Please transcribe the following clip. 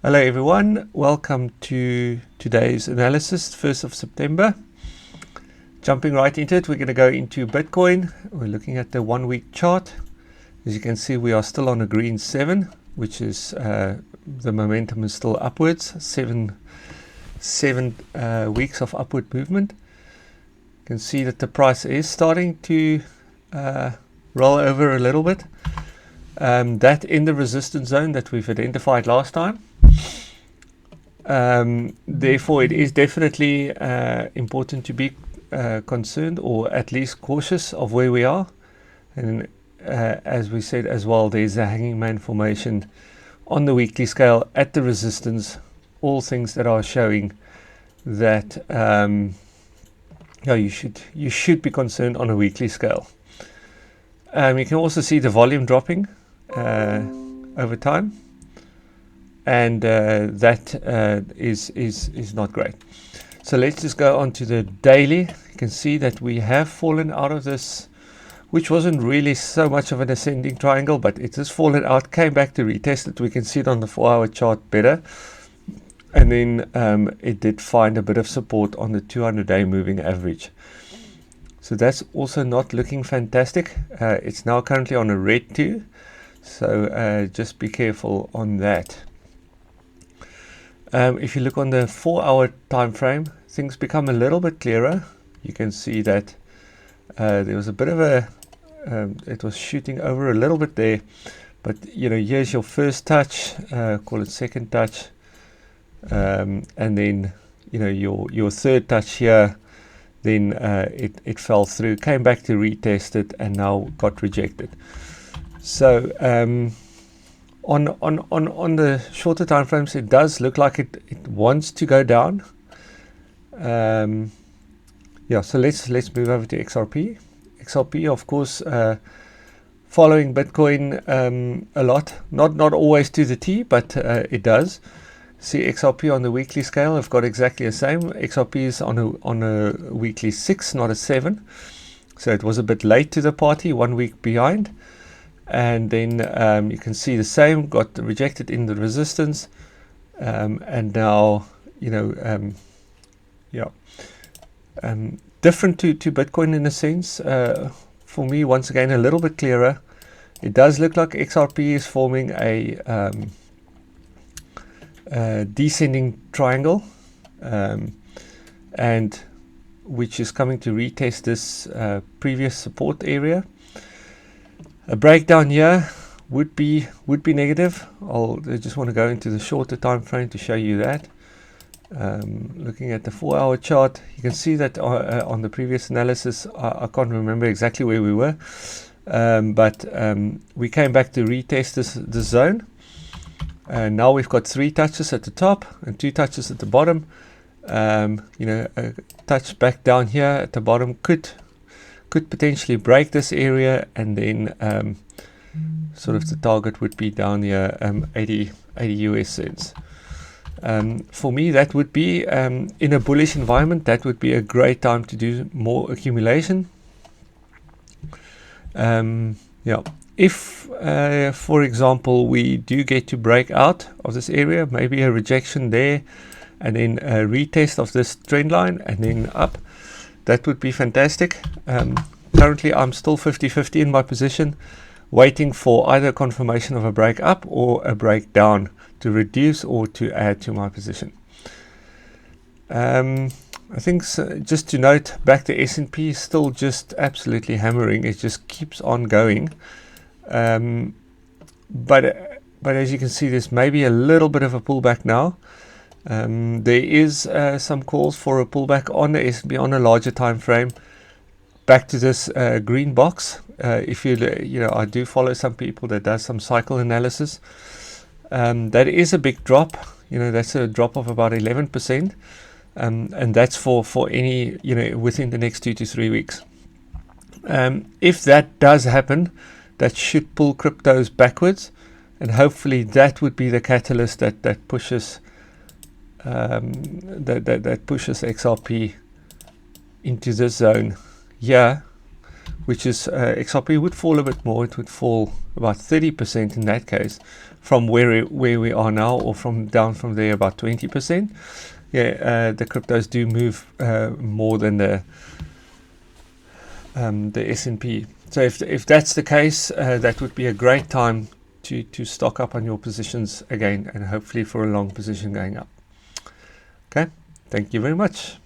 Hello everyone, welcome to today's analysis, 1st of September. Jumping right into it, we're going to go into Bitcoin. We're looking at the 1 week chart. As you can see, we are still on a green 7, which is the momentum is still upwards. Seven weeks of upward movement. You can see that the price is starting to roll over a little bit. That in the resistance zone that we've identified last time. Therefore, it is definitely important to be concerned, or at least cautious of where we are. And as we said as well, there's a hanging man formation on the weekly scale at the resistance. All things that are showing that you should be concerned on a weekly scale. You can also see the volume dropping over time, and that is not great. So let's just go on to the daily. You can see that we have fallen out of this, which wasn't really so much of an ascending triangle, but it has fallen out, came back to retest it. We can see it on the 4-hour chart better, and then it did find a bit of support on the 200-day moving average. So that's also not looking fantastic. It's now currently on a red 2, so just be careful on that. If you look on the 4-hour time frame, things become a little bit clearer. You can see that there was a bit of a it was shooting over a little bit there, but here's your first touch, call it second touch, and then your third touch here. Then it fell through, came back to retest it, and now got rejected. So on the shorter time frames, it does look like it wants to go down. So let's move over to XRP. XRP, of course, following Bitcoin a lot, not always to the T, but it does. See XRP on the weekly scale, I've got exactly the same. XRP is on a weekly 6, not a 7. So it was a bit late to the party, 1 week behind. And then you can see the same, got rejected in the resistance, and now different to Bitcoin in a sense. For me, once again, a little bit clearer. It does look like XRP is forming a descending triangle, and which is coming to retest this previous support area. A breakdown here would be negative. I just want to go into the shorter time frame to show you that. Looking at the 4-hour chart, you can see that on the previous analysis, I can't remember exactly where we were, but we came back to retest this zone. And now we've got 3 touches at the top and 2 touches at the bottom. A touch back down here at the bottom could potentially break this area, and then sort of the target would be down here, 80 US cents. For me, that would be in a bullish environment, that would be a great time to do more accumulation. If for example we do get to break out of this area, maybe a rejection there, and then a retest of this trend line, and then up, that would be fantastic. Currently I'm still 50-50 in my position, waiting for either confirmation of a break up or a break down to reduce or to add to my position. I think just to note back, the S&P is still just absolutely hammering. It just keeps on going. But as you can see, there's maybe a little bit of a pullback now. There is some calls for a pullback on the S&P on a larger time frame, back to this green box. If I do follow some people that does some cycle analysis. That is a big drop. That's a drop of about 11%, and that's for any within the next 2 to 3 weeks. If that does happen, that should pull cryptos backwards, and hopefully that would be the catalyst that pushes that pushes XRP into this zone here, which is XRP would fall a bit more. It would fall about 30% in that case, from where we are now, or from down from there about 20%. Yeah, the cryptos do move more than the S&P. So if that's the case, that would be a great time to stock up on your positions again, and hopefully for a long position going up. Okay, thank you very much.